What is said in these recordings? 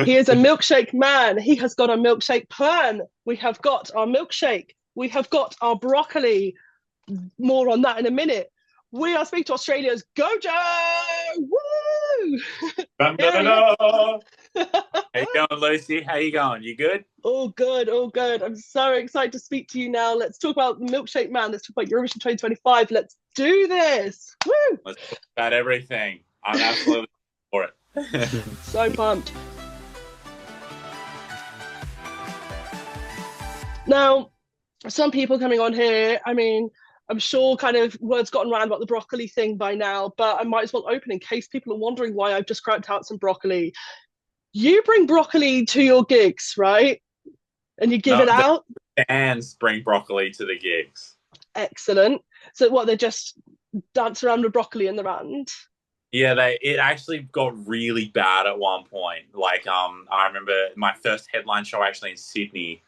He is a milkshake man. He has got a milkshake plan. We have got our milkshake. We have got our broccoli. More on that in a minute. We are speaking to Australia's Gojo. Woo! Dun, dun, Here dun, he is. dun. How you going, Lucy? How you going? You good? All good, all good. I'm so excited to speak to you now. Let's talk about Milkshake Man. Let's talk about Eurovision 2025. Let's do this. Woo! Let's talk about everything. I'm absolutely for it. So pumped. Now, some people coming on here, I mean, I'm sure kind of word's gotten around about the broccoli thing by now, but I might as well open in case people are wondering why I've just cracked out some broccoli. You bring broccoli to your gigs, right? And you give No, it the out. fans bring broccoli to the gigs. Excellent. So what, they just dance around with broccoli in the band? Yeah, it actually got really bad at one point. I remember my first headline show actually in Sydney.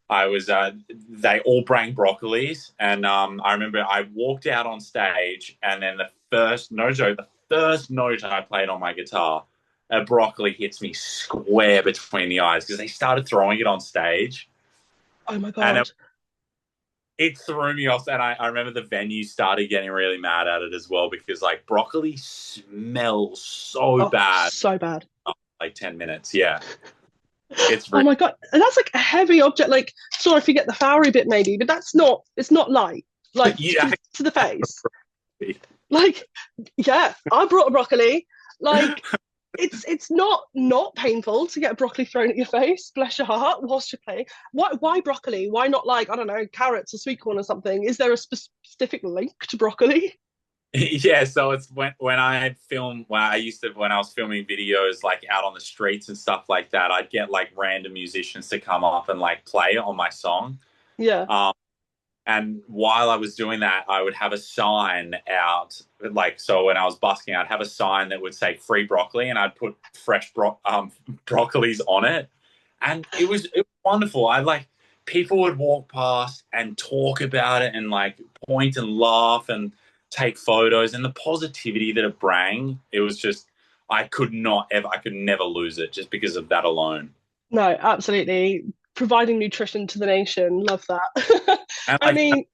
I was they all bring broccolis, and I remember I walked out on stage, and then the first no joke, the first note I played on my guitar, a broccoli hits me square between the eyes because they started throwing it on stage, Oh my and God. it threw me off. And I remember the venue started getting really mad at it as well because like broccoli smells so Oh, bad, so bad. like 10 minutes. Yeah, it's Oh really my God. And that's like a heavy object. Like, sorry if you get the Fowry bit maybe, but it's not light. Like yeah. to the face. Like, yeah, I brought a broccoli. Like, it's not painful to get a broccoli thrown at your face, bless your heart, whilst you're playing. Why broccoli? Why not like, I don't know, carrots or sweet corn or something? Is there a specific link to broccoli? Yeah, so it's when I film when I used to when I was filming videos like out on the streets and stuff like that, I'd get like random musicians to come up and like play on my song. Yeah. Um, and while I was doing that, I would have a sign out like so when I was busking, I'd have a sign that would say free broccoli and I'd put broccolis on it. And it was wonderful. I like people would walk past and talk about it and like point and laugh and take photos and the positivity that it bring. It was just I could never lose it just because of that alone. No, absolutely. Providing nutrition to the nation. Love that. And I like mean,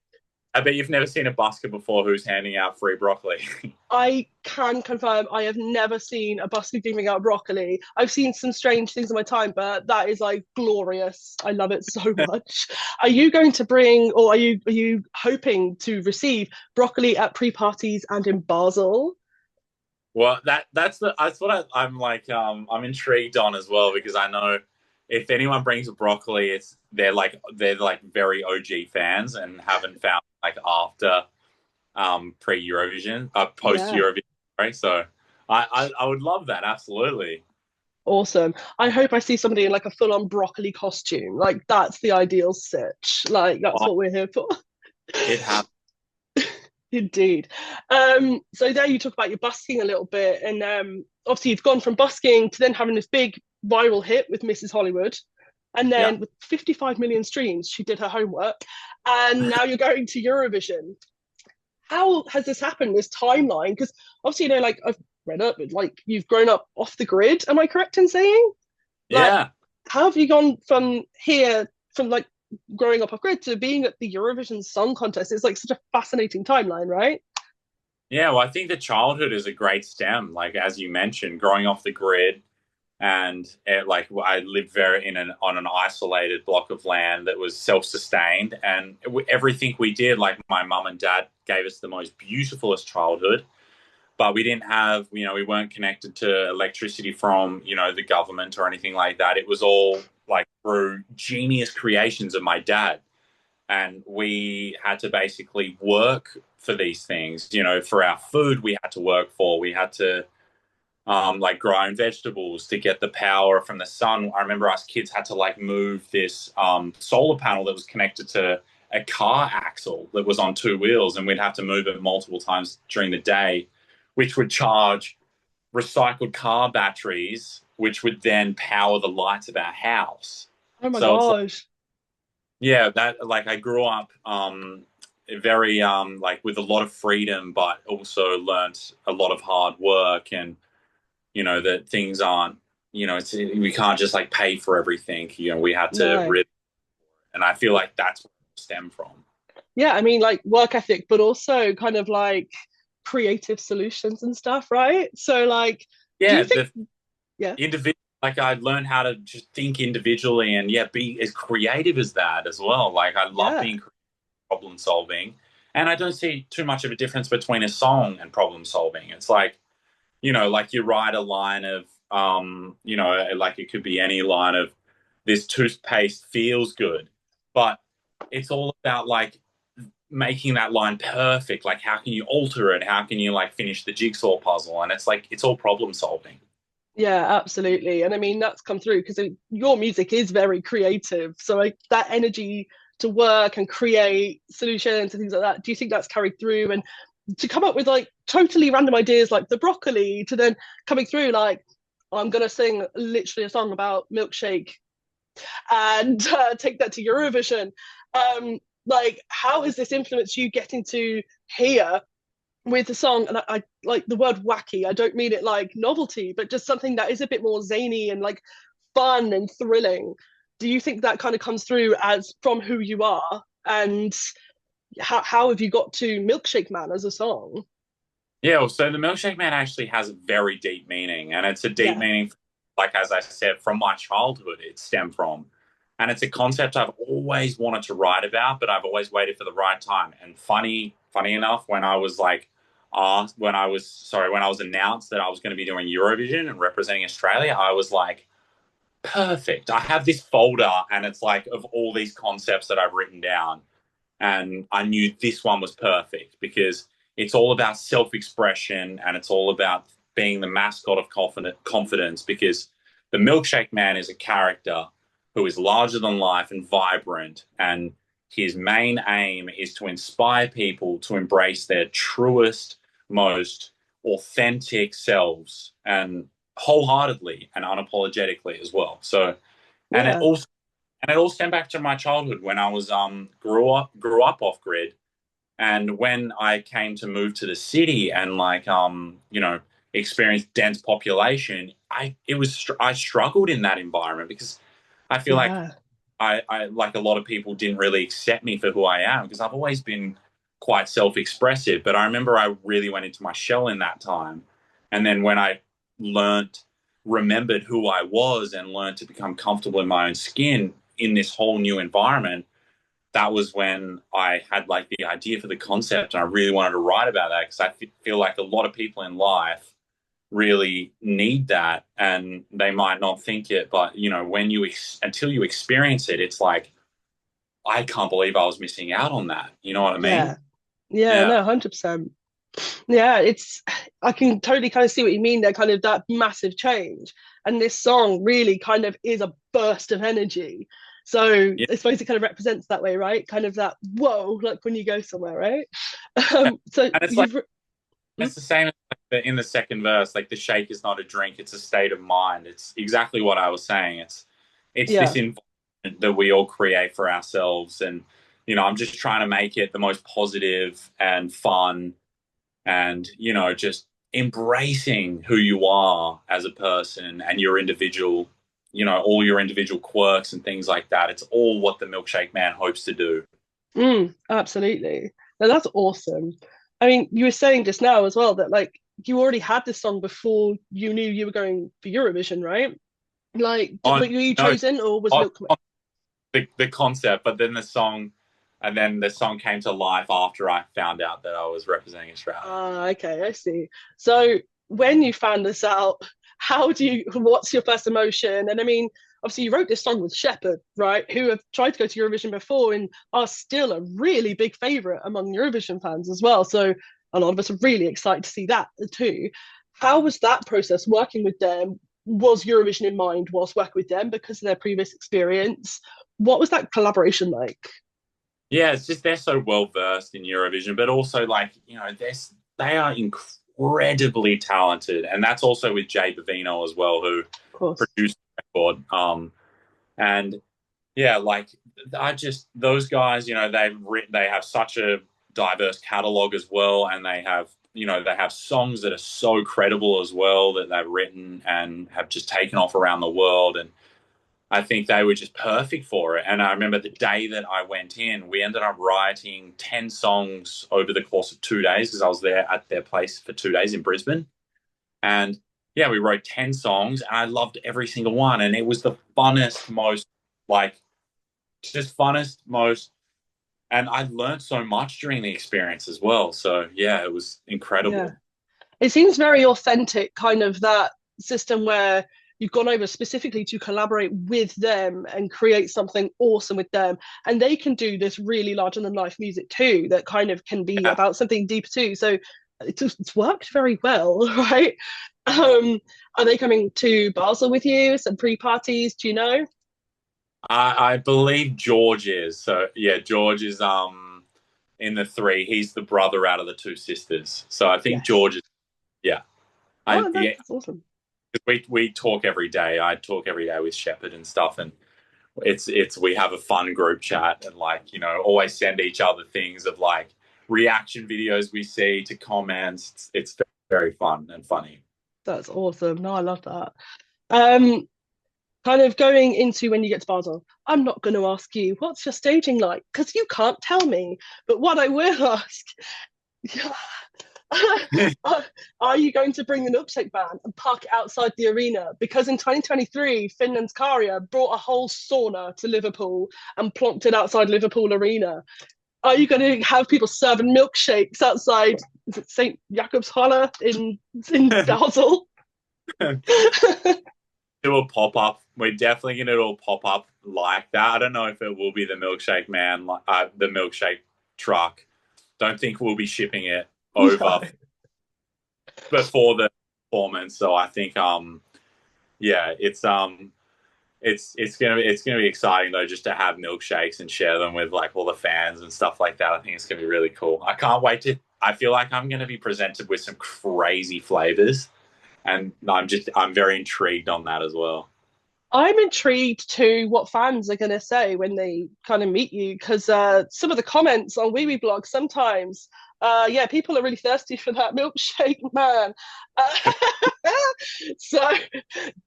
I bet you've never seen a busker before who's handing out free broccoli. I can confirm I have never seen a busker giving out broccoli. I've seen some strange things in my time, but that is like glorious. I love it so much. Are you going to bring, or are you hoping to receive broccoli at pre-parties and in Basel? Well, that's what I'm like. I'm intrigued on as well because I know if anyone brings a broccoli, it's they're like very OG fans and haven't found like after pre Eurovision, post Yeah, Eurovision. Right? So I would love that absolutely. awesome. I hope I see somebody in like a full-on broccoli costume. Like that's the ideal stitch. Like that's Oh, what we're here for. it happened. Indeed. So there you talk about your busking a little bit, and obviously you've gone from busking to then having this big viral hit with Mrs. Hollywood, and Yeah. then with 55 million streams, she did her homework, and now you're going to Eurovision. How has this happened? This timeline? Because obviously, like I've read up, like you've grown up off the grid. Am I correct in saying? Like, Yeah. how have you gone from here, from like growing up off grid to being at the Eurovision Song Contest? It's like such a fascinating timeline, right? Yeah. Well, I think the childhood is a great stem. Like as you mentioned, growing off the grid, and like I lived very in an on an isolated block of land that was self-sustained, and everything we did, like my mum and dad gave us the most beautifulest childhood, but we didn't have, we weren't connected to electricity from, the government or anything like that. It was all like through genius creations of my dad, and we had to basically work for these things. For our food, we had to work for. We had to like grow our own vegetables to get the power from the sun. I remember us kids had to like move this solar panel that was connected to a car axle that was on two wheels, and we'd have to move it multiple times during the day, which would charge recycled car batteries, which would then power the lights of our house. Oh my So it's like, gosh. yeah, that like I grew up very like with a lot of freedom, but also learnt a lot of hard work and that things aren't we can't just like pay for everything. We had to No. really, and I feel like that's where it stemmed from. Yeah, I mean, like work ethic, but also kind of like creative solutions and stuff, right? So, like, do you Yeah, think, the yeah, individual, like I learned how to just think individually and yeah, be as creative as that as well. Like I love yeah, being problem solving, and I don't see too much of a difference between a song and problem solving. It's like like you write a line of, like it could be any line of this toothpaste feels good, but it's all about like making that line perfect. Like, how can you alter it? How can you like finish the jigsaw puzzle? And it's like, it's all problem solving. yeah, absolutely. And I mean, that's come through because your music is very creative. So, like, that energy to work and create solutions and things like that, do you think that's carried through? And to come up with like totally random ideas like the broccoli to then coming through like, I'm going to sing literally a song about milkshake and take that to Eurovision. Like, how has this influenced you getting to hear with the song? And I like the word wacky. I don't mean it like novelty, but just something that is a bit more zany and like fun and thrilling. Do you think that kind of comes through as from who you are? And how have you got to Milkshake Man as a song? Yeah, well, so the Milkshake Man actually has a very deep meaning, and it's a deep Yeah, meaning, like as I said, from my childhood. It stemmed from, and it's a concept I've always wanted to write about, but I've always waited for the right time. And funny enough, when I was like asked, when I was announced that I was going to be doing Eurovision and representing Australia, I was like, perfect. I have this folder, and it's like of all these concepts that I've written down, and I knew this one was perfect because it's all about self-expression and it's all about being the mascot of confidence because the Milkshake Man is a character who is larger than life and vibrant, and his main aim is to inspire people to embrace their truest, most authentic selves and wholeheartedly and unapologetically as well. So, and it yeah, also and it all stemmed back to my childhood when I was grew up off grid, and when I came to move to the city and like experience dense population, I struggled in that environment because I feel like yeah, I like a lot of people didn't really accept me for who I am because I've always been quite self-expressive. But I remember I really went into my shell in that time, and then when I learnt, remembered who I was, and learned to become comfortable in my own skin in this whole new environment, that was when I had like the idea for the concept, and I really wanted to write about that because feel like a lot of people in life really need that, and they might not think it, but when until you experience it, it's like I can't believe I was missing out on that. You know what I mean? yeah, yeah, no, Yeah. 100%. Yeah, it's I can totally kind of see what you mean there, kind of that massive change. And this song really kind of is a burst of energy. So Yeah. I suppose it kind of represents that way, right? Kind of that whoa, like when you go somewhere, right? So And it's like you've hmm? it's the same as like in the second verse, like the shake is not a drink, it's a state of mind. It's exactly what I was saying. It's this Yeah, environment that we all create for ourselves, and I'm just trying to make it the most positive and fun, and just embracing who you are as a person and your individual, all your individual quirks and things like that. It's all what the Milkshake Man hopes to do. absolutely. No, that's awesome. I mean, you were saying just now as well that like you already had this song before you knew you were going for Eurovision, right? Like, On were you no chosen or was on, Milk? on the concept, but then the song came to life after I found out that I was representing Australia. Ah, okay, I see. So when you found this out, what's your first emotion? And I mean, obviously you wrote this song with Shepherd, right? Who have tried to go to Eurovision before and are still a really big favourite among Eurovision fans as well. So a lot of us are really excited to see that too. How was that process working with them? Was Eurovision in mind whilst working with them because of their previous experience? What was that collaboration like? Yeah, it's just they're so well versed in Eurovision, but also like they are incredibly talented, and that's also with Jay Bavino as well, who Of course. produced the record. And yeah, like I just those guys, they have such a diverse catalog as well, and they have they have songs that are so credible as well that they've written and have just taken off around the world. And I think they were just perfect for it. And I remember the day that I went in, we ended up writing 10 songs over the course of 2 days because I was there at their place for 2 days in Brisbane. And yeah, we wrote 10 songs and I loved every single one. And it was the funnest, most like just funnest, most, and I learned so much during the experience as well. So yeah, it was Yeah. incredible. It seems very authentic, kind of that system where you've gone over specifically to collaborate with them and create something awesome with them. And they can do this really larger than life music too, that kind of can be Yeah. about something deeper too. So it's worked very well, right? Um, are they coming to Basel with you? Some pre-parties, do you know? I believe George is. So yeah, George is in the three. He's the brother out of the two sisters. So I think Yes. George is, yeah. I Oh, yeah, that's awesome. we talk every day. I talk every day with Shepard and stuff, and it's we have a fun group chat and like always send each other things of like reaction videos we see to comments. It's very fun and funny. That's awesome. No, I love that. Um, Kind of going into when you get to Basel, I'm not going to ask you what's your staging like because you can't tell me. But what I will ask, are you going to bring the Milkshake Man and park it outside the arena? Because in 2023, Finland's Karja brought a whole sauna to Liverpool and plonked it outside Liverpool Arena. Are you going to have people serving milkshakes outside St. Jakob's Halle in Basel? Do a pop up. We're definitely going to do a pop up like that. I don't know if it will be the Milkshake Man, the milkshake truck. Don't think we'll be shipping it No. over before the performance. So I think, yeah, it's gonna be exciting though, just to have milkshakes and share them with like all the fans and stuff like that. I think it's gonna be really cool. I can't wait to. I feel like I'm gonna be presented with some crazy flavors, and I'm very intrigued on that as well. I'm intrigued to what fans are going to say when they kind of meet you because some of the comments on Wee Wee blog sometimes, yeah, people are really thirsty for that milkshake man. So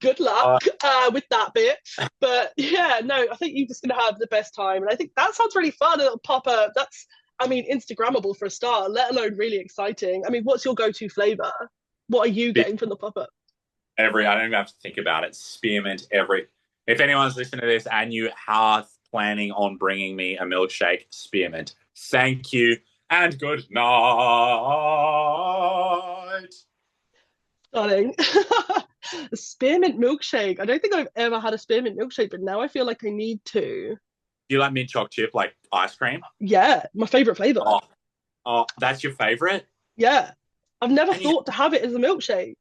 good luck Uh, with that bit. But yeah, no, I think you're just going to have the best time. And I think that sounds really fun. It'll pop up. That's, I mean, Instagrammable for a start, let alone really exciting. I mean, what's your go-to flavor? What are you getting from the pop-up? I don't even have to think about it. Spearmint every. If anyone's listening to this and you are planning on bringing me a milkshake, spearmint. Thank you and good night. Stunning. A spearmint milkshake. I don't think I've ever had a spearmint milkshake, but now I feel like I need to. Do you like mint choc chip like ice cream? Yeah, my favorite flavor. Oh, oh, that's your favorite? Yeah. I've never And you thought to have it as a milkshake.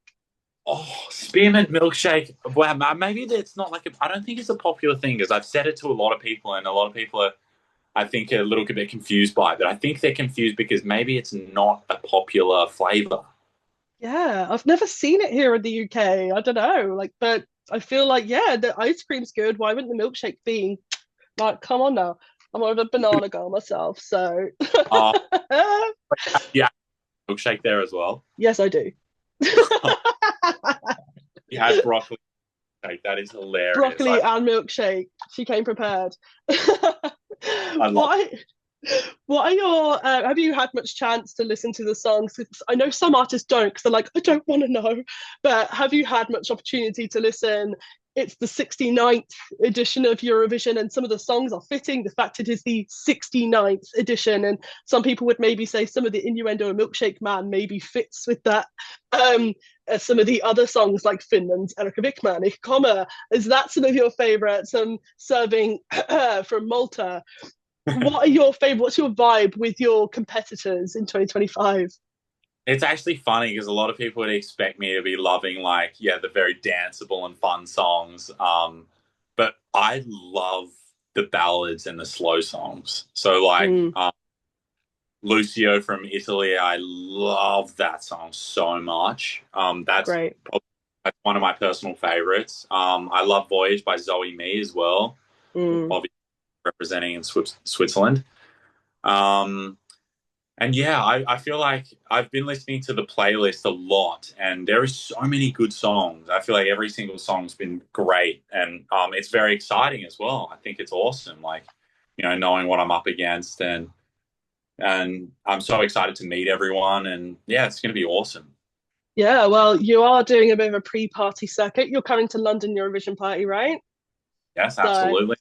spearmint milkshake. Well, maybe that's not like I don't think it's a popular thing because I've said it to a lot of people, and a lot of people are, I think, a little bit confused by it. But I think they're confused because maybe it's not a popular flavor. Yeah, I've never seen it here in the UK. I don't know. Like, but I feel like, yeah, the ice cream's good. Why wouldn't the milkshake be? Like, come on now. I'm more of a banana girl myself, so Uh, yeah, milkshake there as well. yes, I do. You had broccoli shake. That is hilarious. Broccoli and milkshake. She came prepared. I love. what what are your have you had much chance to listen to the songs? I know some artists don't because they're like, I don't want to know, but have you had much opportunity to listen? It's the 69th edition of Eurovision, and some of the songs are fitting. The fact it is the 69th edition, and some people would maybe say some of the innuendo of Milkshake Man maybe fits with that. Some of the other songs, like Finland's Erika Vikman, Ich komme, is that some of your favorites? Serving from Malta. What are your favorite? What's your vibe with your competitors in 2025? It's actually funny because a lot of people would expect me to be loving like the very danceable and fun songs. But I love the ballads and the slow songs. So like Mm, Lucio from Italy, I love that song so much. That's great. probably one of my personal favorites. I love Voyage by Zoe Me as well, Mm, obviously representing in Switzerland. Um, And yeah, I feel like I've been listening to the playlist a lot, and there is so many good songs. I feel like every single song's been great, and it's very exciting as well. I think it's awesome, like knowing what I'm up against, and I'm so excited to meet everyone, and yeah, it's going to be awesome. Yeah, well, you are doing a bit of a pre-party circuit. You're coming to London Eurovision party, right? Yes, So absolutely.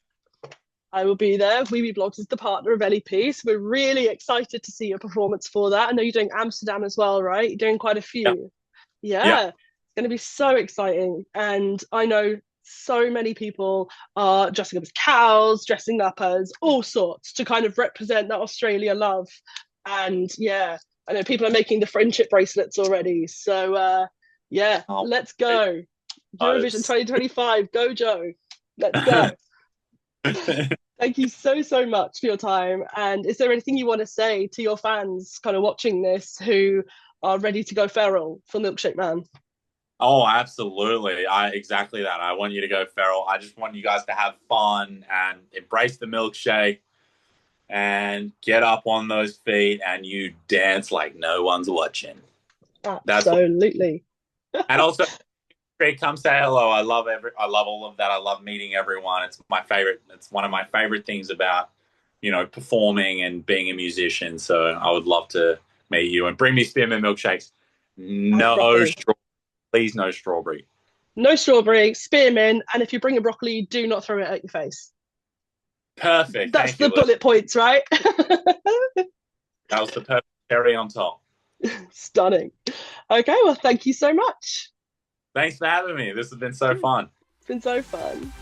I will be there. Weeby Blogs is the partner of LEP, so we're really excited to see your performance for that. I know you're doing Amsterdam as well, right? You're doing quite a Yeah, few. yeah. Yeah, it's going to be so exciting. And I know so many people are dressing up as cows, dressing up as all sorts to kind of represent that Australia love. And yeah, I know people are making the friendship bracelets already. So yeah, Oh, let's go. Eurovision excited. 2025, go Joe. Let's go. Thank you so, so much for your time. And is there anything you want to say to your fans kind of watching this who are ready to go feral for Milkshake Man? Oh, absolutely. I exactly that. I want you to go feral. I just want you guys to have fun and embrace the milkshake and get up on those feet and you dance like no one's watching. That's what. Absolutely. And also, great, come say hello. I love all of that. I love meeting everyone. It's my favorite. It's one of my favorite things about, performing and being a musician. So I would love to meet you and bring me spearmint milkshakes. No Broccoli. straw, please, no strawberry. No strawberry, spearmint, and if you bring a broccoli, do not throw it at your face. Perfect. That's Thank the you, Liz. bullet points, right? That was the perfect cherry on top. Stunning. Okay, well, thank you so much. Thanks for having me. This has been so fun. It's been so fun.